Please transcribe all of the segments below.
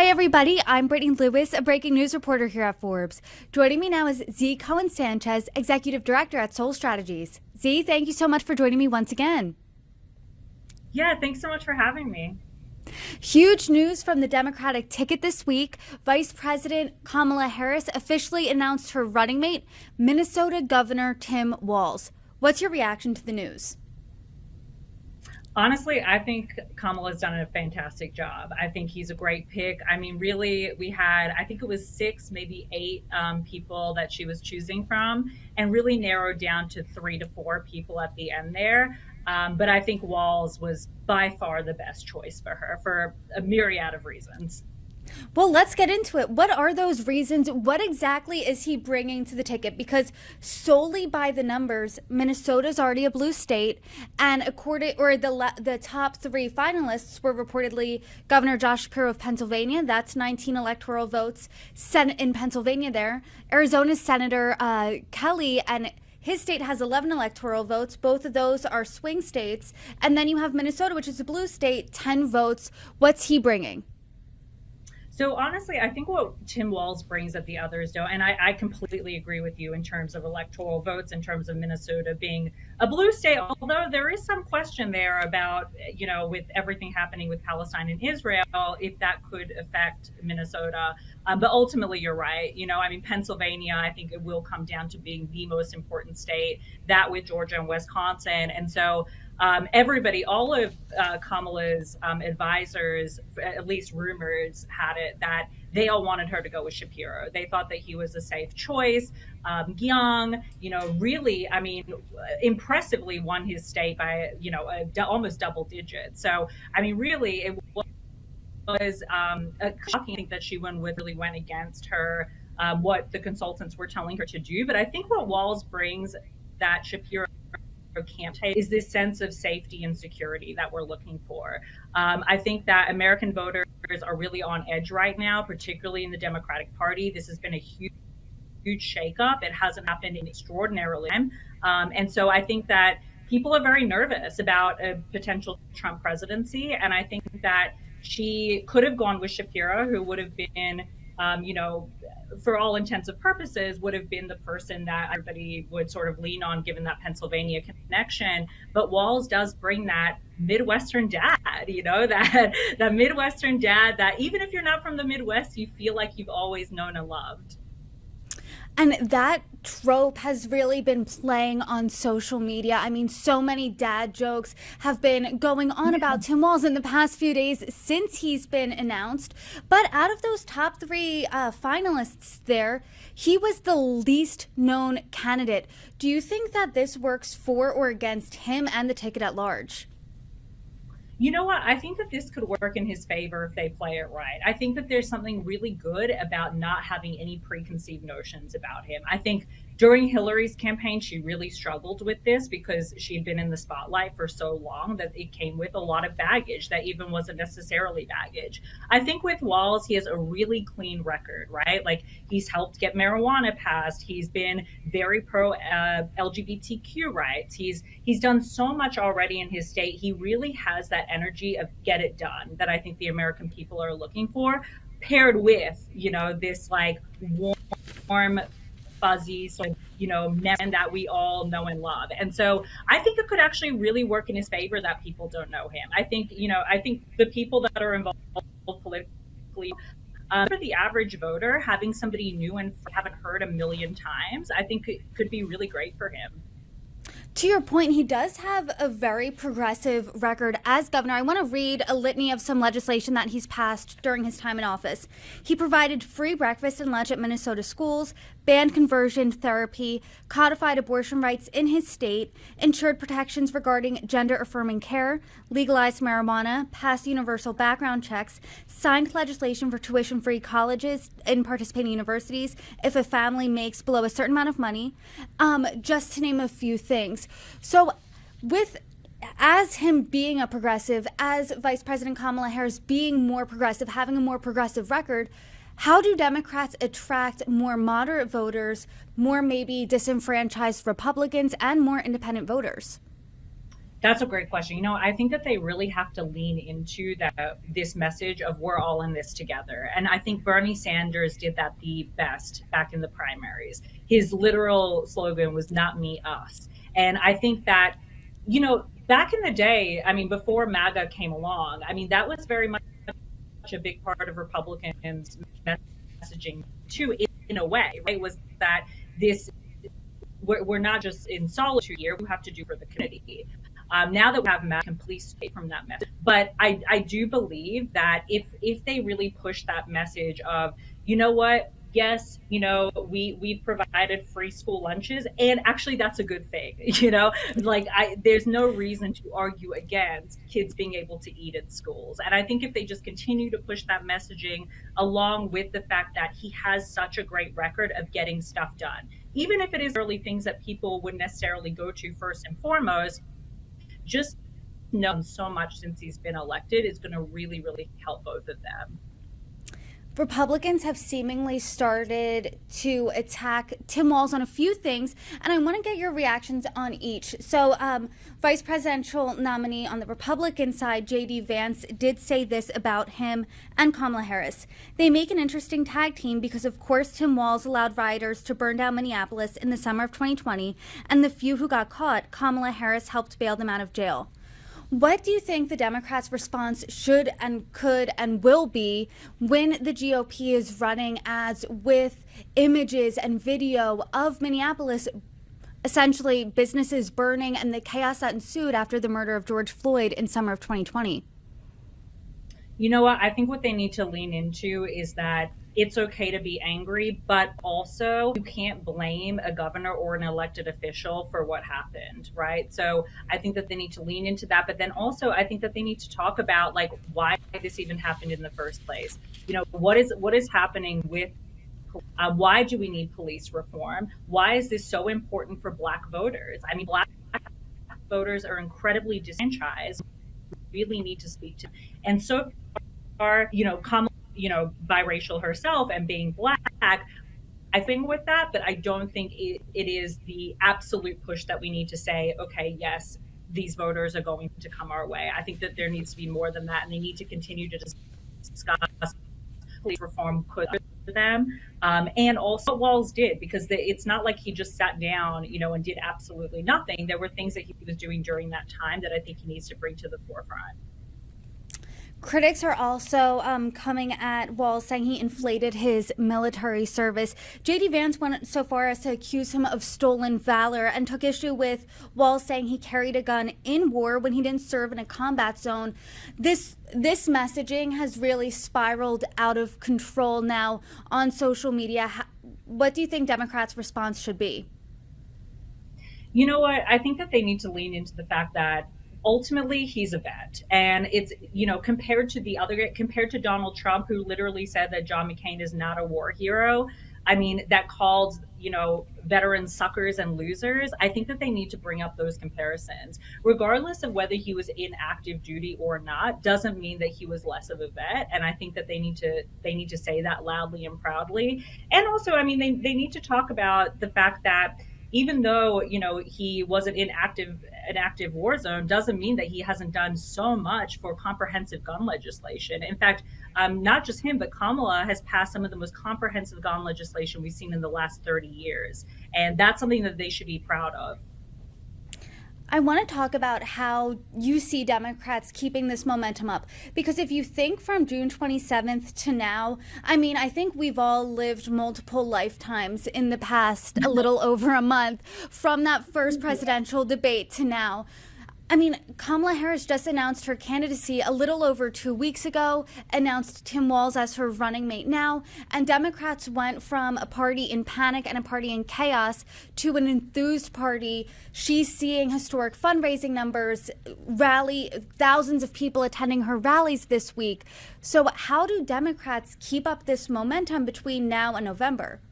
Hi, everybody. I'm Brittany Lewis, a breaking news reporter here at Forbes. Joining me now is Zee Cohen-Sanchez, Executive Director at Strategist. Zee, thank you so much for joining me once again. Yeah, thanks so much for having me. Huge news from the Democratic ticket this week. Vice President Kamala Harris officially announced her running mate, Minnesota Governor Tim Walz. What's your reaction to the news? Honestly, I think Kamala's done a fantastic job. I think he's a great pick. I mean, really, we had, I think it was 6, maybe 8 people that she was choosing from, and really narrowed down to 3 to 4 people at the end there. But I think Walz was by far the best choice for her for a myriad of reasons. Well, let's get into it. What are those reasons? What exactly is he bringing to the ticket? Because solely by the numbers, Minnesota's already a blue state, and the top 3 finalists were reportedly Governor Josh Shapiro of Pennsylvania. That's 19 electoral votes in Pennsylvania there. Arizona's Senator Kelly, and his state has 11 electoral votes. Both of those are swing states. And then you have Minnesota, which is a blue state, 10 votes. What's he bringing? So honestly, I think what Tim Walz brings that the others don't, and I completely agree with you in terms of electoral votes, in terms of Minnesota being a blue state, although there is some question there about, with everything happening with Palestine and Israel, if that could affect Minnesota. But ultimately, you're right. I mean, Pennsylvania, I think it will come down to being the most important state, that with Georgia and Wisconsin. And so everybody, all of Kamala's advisors, at least rumors had it that they all wanted her to go with Shapiro. They thought that he was a safe choice, young, really, I mean, impressively won his state by, almost double digits. So, I mean, really, it was shocking that she really went against her, what the consultants were telling her to do. But I think what Walz brings that Shapiro can't take is this sense of safety and security that we're looking for. I think that American voters are really on edge right now, particularly in the Democratic Party. This has been a huge shakeup. It hasn't happened in extraordinarily time. And so I think that people are very nervous about a potential Trump presidency. And I think that she could have gone with Shapiro, who would have been, for all intents and purposes, would have been the person that everybody would sort of lean on, given that Pennsylvania connection. But Walz does bring that Midwestern dad, that Midwestern dad that even if you're not from the Midwest, you feel like you've always known and loved. And that trope has really been playing on social media. I mean, so many dad jokes have been going on about Tim Walz in the past few days since he's been announced. But out of those top 3 finalists there, he was the least known candidate. Do you think that this works for or against him and the ticket at large? You know what? I think that this could work in his favor if they play it right. I think that there's something really good about not having any preconceived notions about him. I think during Hillary's campaign, she really struggled with this because she'd been in the spotlight for so long that it came with a lot of baggage that even wasn't necessarily baggage. I think with Walz, he has a really clean record, right? Like, he's helped get marijuana passed. He's been very pro LGBTQ rights. He's done so much already in his state. He really has that energy of get it done that I think the American people are looking for, paired with, this like warm, fuzzy sort of, man that we all know and love. And so I think it could actually really work in his favor that people don't know him. I think the people that are involved politically, for the average voter, having somebody new and haven't heard a million times, I think it could be really great for him. To your point, he does have a very progressive record as governor. I want to read a litany of some legislation that he's passed during his time in office. He provided free breakfast and lunch at Minnesota schools, banned conversion therapy, codified abortion rights in his state, ensured protections regarding gender-affirming care, legalized marijuana, passed universal background checks, signed legislation for tuition-free colleges in participating universities if a family makes below a certain amount of money, just to name a few things. So as him being a progressive, as Vice President Kamala Harris being more progressive, having a more progressive record, how do Democrats attract more moderate voters, more maybe disenfranchised Republicans, and more independent voters? That's a great question. I think that they really have to lean into this message of we're all in this together. And I think Bernie Sanders did that the best back in the primaries. His literal slogan was not me, us. And I think that, back in the day, before MAGA came along, that was very much a big part of Republicans' messaging too, in a way, right? Was that we're not just in solitude here, we have to do for the community. Now that we have MAGA, can please stay from that message. But I do believe that if they really push that message of, you know what, yes, we provided free school lunches, and actually that's a good thing. There's no reason to argue against kids being able to eat in schools. And I think if they just continue to push that messaging, along with the fact that he has such a great record of getting stuff done, even if it is early things that people wouldn't necessarily go to first and foremost, just known so much since he's been elected is going to really, really help both of them. Republicans have seemingly started to attack Tim Walz on a few things, and I want to get your reactions on each. So, Vice Presidential nominee on the Republican side, J.D. Vance, did say this about him and Kamala Harris. They make an interesting tag team because, of course, Tim Walz allowed rioters to burn down Minneapolis in the summer of 2020, and the few who got caught, Kamala Harris helped bail them out of jail. What do you think the Democrats' response should and could and will be when the GOP is running ads with images and video of Minneapolis, essentially businesses burning, and the chaos that ensued after the murder of George Floyd in summer of 2020? You know what? I think what they need to lean into is that it's okay to be angry, but also you can't blame a governor or an elected official for what happened, right? So I think that they need to lean into that. But then also I think that they need to talk about why this even happened in the first place. What is happening with why do we need police reform? Why is this so important for Black voters? Black voters are incredibly disenfranchised. We really need to speak to them. And so far, Kamala, biracial herself and being Black, I think with that, but I don't think it is the absolute push that we need to say, okay, yes, these voters are going to come our way. I think that there needs to be more than that, and they need to continue to discuss police reform could for them, and also what Walz did, because it's not like he just sat down, and did absolutely nothing. There were things that he was doing during that time that I think he needs to bring to the forefront. Critics are also coming at Walz, saying he inflated his military service. J.D. Vance went so far as to accuse him of stolen valor and took issue with Walz saying he carried a gun in war when he didn't serve in a combat zone. This messaging has really spiraled out of control now on social media. What do you think Democrats' response should be? You know what? I think that they need to lean into the fact that ultimately he's a vet, and it's compared to Donald Trump, who literally said that John McCain is not a war hero, that called veterans suckers and losers. I think that they need to bring up those comparisons, regardless of whether he was in active duty or not. Doesn't mean that he was less of a vet, and I think that they need to say that loudly and proudly. And also, they need to talk about the fact that even though he wasn't in an active war zone, doesn't mean that he hasn't done so much for comprehensive gun legislation. In fact, not just him, but Kamala has passed some of the most comprehensive gun legislation we've seen in the last 30 years, and that's something that they should be proud of. I want to talk about how you see Democrats keeping this momentum up, because if you think from June 27th to now, I think we've all lived multiple lifetimes in the past a little over a month from that first presidential debate to now. Kamala Harris just announced her candidacy a little over 2 weeks ago, announced Tim Walz as her running mate now, and Democrats went from a party in panic and a party in chaos to an enthused party. She's seeing historic fundraising numbers, thousands of people attending her rallies this week. So how do Democrats keep up this momentum between now and November?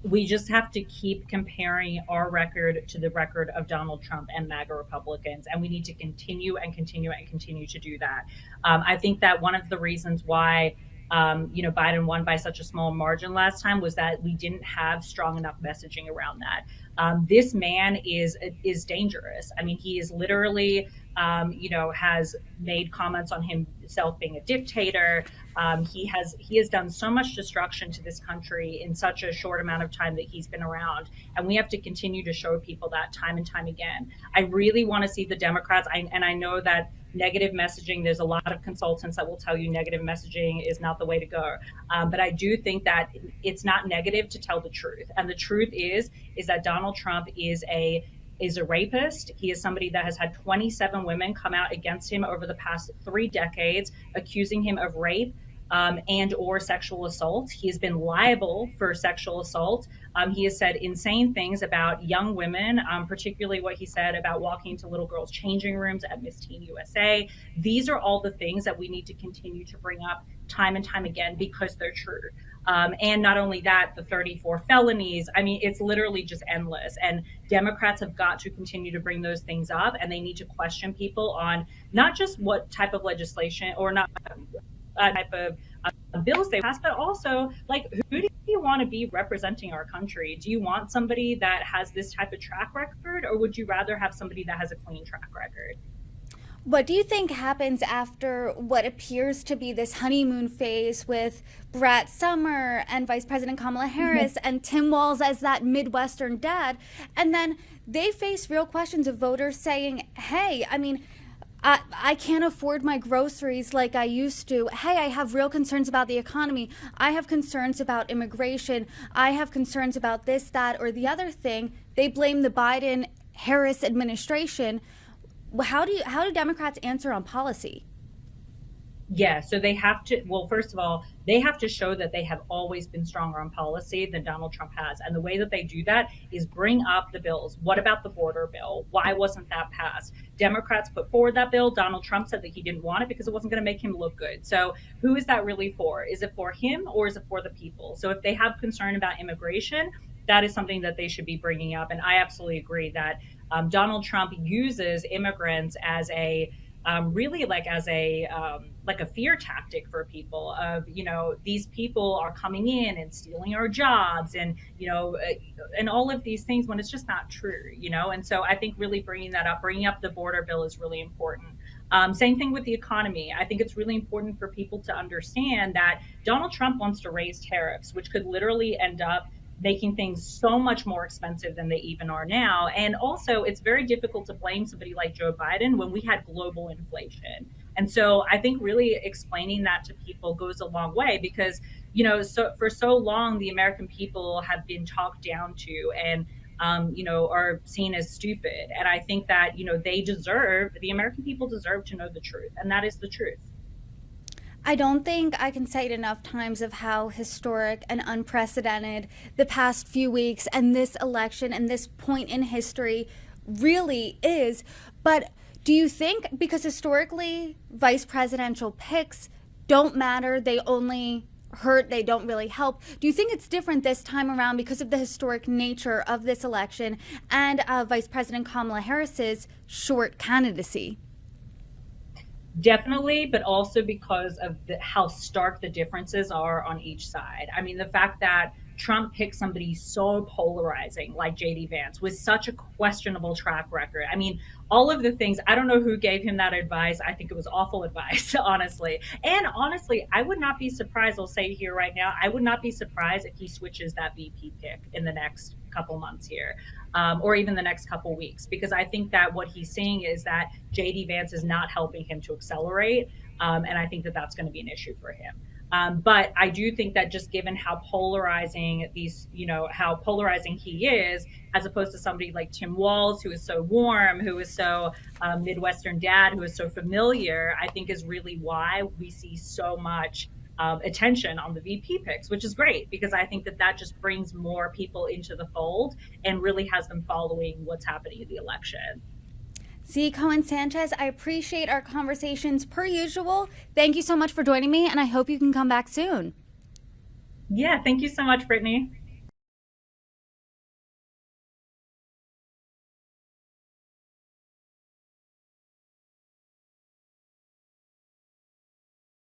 We just have to keep comparing our record to the record of Donald Trump and MAGA Republicans, and we need to continue and continue and continue to do that. I think that one of the reasons why Biden won by such a small margin last time was that we didn't have strong enough messaging around that. This man is dangerous. I mean, he is literally, has made comments on himself being a dictator. He has done so much destruction to this country in such a short amount of time that he's been around, and we have to continue to show people that time and time again. I really want to see the Democrats, and I know that negative messaging, there's a lot of consultants that will tell you negative messaging is not the way to go. But I do think that it's not negative to tell the truth. And the truth is that Donald Trump is a rapist. He is somebody that has had 27 women come out against him over the past 3 decades, accusing him of rape and or sexual assault. He has been liable for sexual assault. He has said insane things about young women, particularly what he said about walking into little girls' changing rooms at Miss Teen USA. These are all the things that we need to continue to bring up time and time again because they're true. And not only that, the 34 felonies. I mean, it's literally just endless. And Democrats have got to continue to bring those things up, and they need to question people on not just what type of legislation or not type of bills they pass, but also, like, who do you want to be representing our country? Do you want somebody that has this type of track record, or would you rather have somebody that has a clean track record? What do you think happens after what appears to be this honeymoon phase with Brett Summer and Vice President Kamala Harris and Tim Walz as that Midwestern dad, and then they face real questions of voters saying, hey, I mean, I can't afford my groceries like I used to. Hey, I have real concerns about the economy. I have concerns about immigration. I have concerns about this, that, or the other thing. They blame the Biden-Harris administration. How do Democrats answer on policy? Yeah, so they have to, well, first of all, they have to show that they have always been stronger on policy than Donald Trump has. And the way that they do that is bring up the bills. What about the border bill? Why wasn't that passed? Democrats put forward that bill. Donald Trump said that he didn't want it because it wasn't going to make him look good. So who is that really for? Is it for him or is it for the people? So if they have concern about immigration, that is something that they should be bringing up. And I absolutely agree that Donald Trump uses immigrants as a really like a fear tactic for people of, these people are coming in and stealing our jobs and, and all of these things when it's just not true, And so I think really bringing up the border bill is really important. Same thing with the economy. I think it's really important for people to understand that Donald Trump wants to raise tariffs, which could literally end up making things so much more expensive than they even are now. And also, it's very difficult to blame somebody like Joe Biden when we had global inflation. And so I think really explaining that to people goes a long way because, for so long, the American people have been talked down to and, are seen as stupid. And I think that, the American people deserve to know the truth. And that is the truth. I don't think I can say it enough times of how historic and unprecedented the past few weeks and this election and this point in history really is. But do you think, because historically vice presidential picks don't matter, they only hurt, they don't really help, do you think it's different this time around because of the historic nature of this election and Vice President Kamala Harris's short candidacy? Definitely, but also because of how stark the differences are on each side. I mean, the fact that Trump picked somebody so polarizing like J.D. Vance with such a questionable track record. I mean, all of the things, I don't know who gave him that advice. I think it was awful advice, honestly. And honestly, I would not be surprised, I'll say here right now, I would not be surprised if he switches that VP pick in the next couple months here, or even the next couple weeks, because I think that what he's seeing is that J.D. Vance is not helping him to accelerate. And I think that that's going to be an issue for him. But I do think that just given how polarizing he is, as opposed to somebody like Tim Walz, who is so warm, who is so Midwestern dad, who is so familiar, I think is really why we see so much attention on the VP picks, which is great because I think that just brings more people into the fold and really has them following what's happening in the election. Zee Cohen-Sanchez, I appreciate our conversations per usual. Thank you so much for joining me, and I hope you can come back soon. Yeah, thank you so much, Brittany.